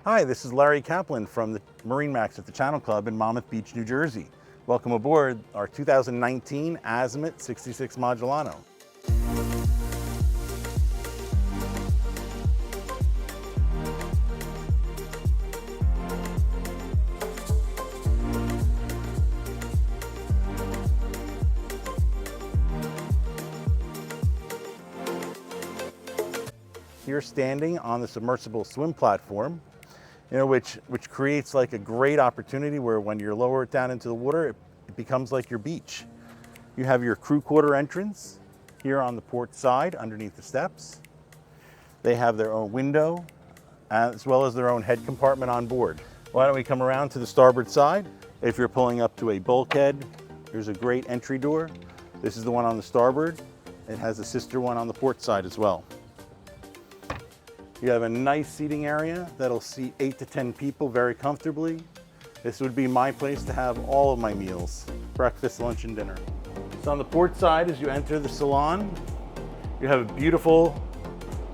Hi, this is Larry Kaplan from the MarineMax at the Channel Club in Monmouth Beach, New Jersey. Welcome aboard our 2019 Azimut 66 Magellano. You're standing on the submersible swim platform, which creates like a great opportunity where when you're lower down into the water, it becomes like your beach. You have your crew quarter entrance here on the port side underneath the steps. They have their own window as well as their own head compartment on board. Why don't we come around to the starboard side? If you're pulling up to a bulkhead, there's a great entry door. This is the one on the starboard. It has a sister one on the port side as well. You have a nice seating area that'll seat 8 to 10 people very comfortably. This would be my place to have all of my meals, breakfast, lunch, and dinner. So on the port side, as you enter the salon, you have a beautiful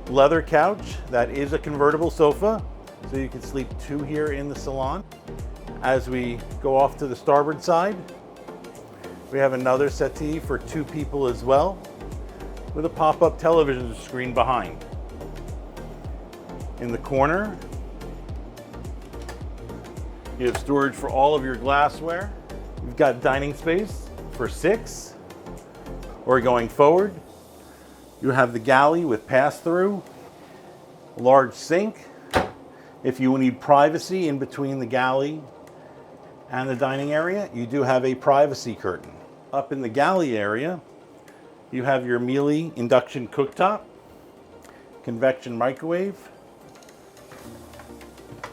leather couch that is a convertible sofa, so you can sleep two here in the salon. As we go off to the starboard side, we have another settee for two people as well, with a pop-up television screen behind. In the corner, you have storage for all of your glassware. You've got dining space for 6. Or going forward, you have the galley with pass-through, large sink. If you need privacy in between the galley and the dining area, you do have a privacy curtain. Up in the galley area, you have your Miele induction cooktop, convection microwave,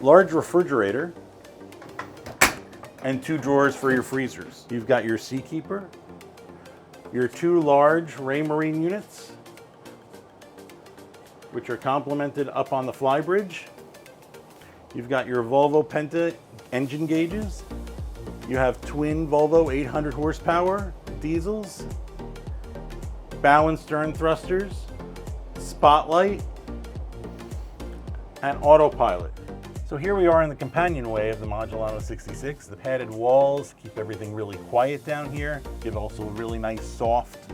large refrigerator, and 2 drawers for your freezers. You've got your Seakeeper, your 2 large Raymarine units, which are complemented up on the Flybridge. You've got your Volvo Penta engine gauges. You have twin Volvo 800 horsepower diesels, bow and stern thrusters, spotlight, and autopilot. So here we are in the companionway of the Magellano 66. The padded walls keep everything really quiet down here, give also a really nice, soft,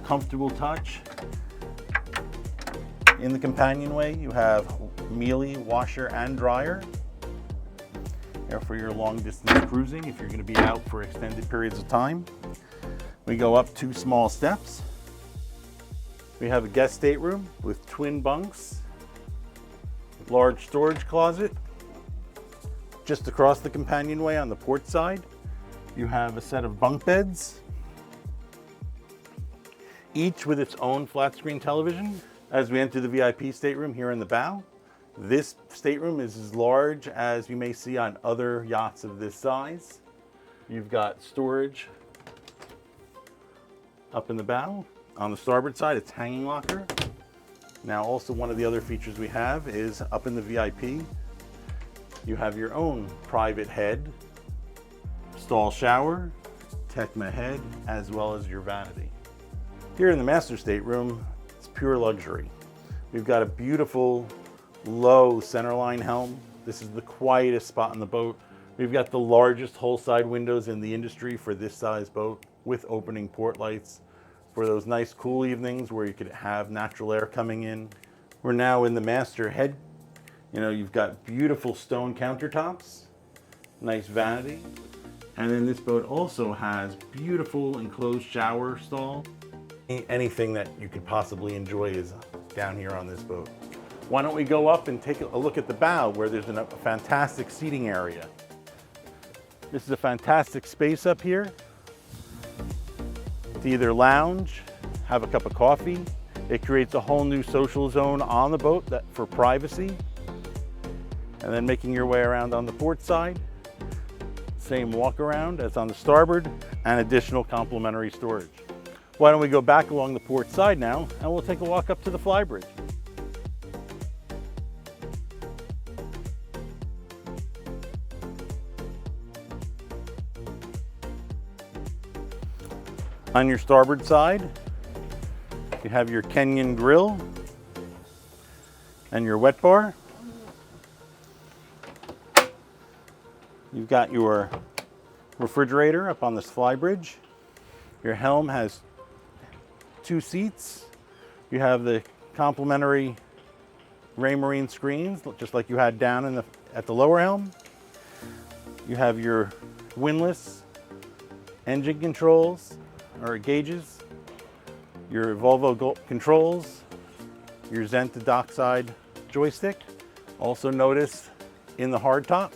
comfortable touch. In the companionway, you have Miele washer and dryer. Here for your long distance cruising, if you're going to be out for extended periods of time. We go up 2 small steps. We have a guest stateroom with twin bunks, large storage closet. Just across the companionway on the port side, you have a set of bunk beds, each with its own flat screen television. As we enter the VIP stateroom here in the bow, this stateroom is as large as you may see on other yachts of this size. You've got storage up in the bow. On the starboard side, it's hanging locker. Now also one of the other features we have is up in the VIP, you have your own private head, stall shower, Tecma head, as well as your vanity. Here in the master stateroom, it's pure luxury. We've got a beautiful low centerline helm. This is the quietest spot in the boat. We've got the largest hull side windows in the industry for this size boat with opening port lights, for those nice cool evenings where you could have natural air coming in. We're now in the master head. You've got beautiful stone countertops, nice vanity. And then this boat also has beautiful enclosed shower stall. Anything that you could possibly enjoy is down here on this boat. Why don't we go up and take a look at the bow where there's a fantastic seating area. This is a fantastic space up here to either lounge, have a cup of coffee. It creates a whole new social zone on the boat for privacy. And then making your way around on the port side, same walk around as on the starboard, and additional complimentary storage. Why don't we go back along the port side now, and we'll take a walk up to the Flybridge. On your starboard side, you have your Kenyan grill and your wet bar. You've got your refrigerator up on this Flybridge. Your helm has 2 seats. You have the complimentary Raymarine screens, just like you had down at the lower helm. You have your windlass, engine controls, or gauges, your Volvo controls, your Zen to dockside joystick. Also notice in the hardtop,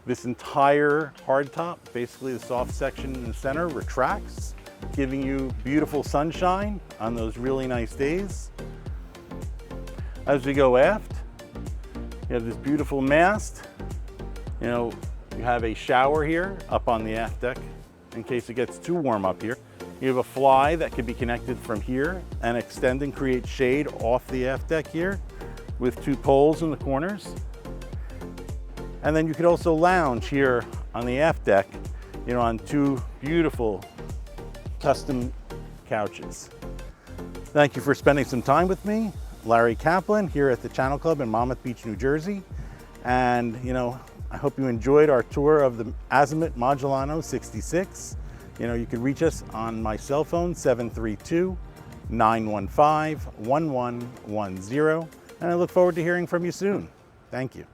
this entire hardtop, basically the soft section in the center, retracts, giving you beautiful sunshine on those really nice days. As we go aft, you have this beautiful mast. You have a shower here up on the aft deck in case it gets too warm up here. You have a fly that can be connected from here and extend and create shade off the aft deck here with 2 poles in the corners. And then you could also lounge here on the aft deck, on 2 beautiful custom couches. Thank you for spending some time with me. Larry Kaplan here at the Channel Club in Monmouth Beach, New Jersey. And, I hope you enjoyed our tour of the Azimut Magellano 66. You can reach us on my cell phone, 732-915-1110. And I look forward to hearing from you soon. Thank you.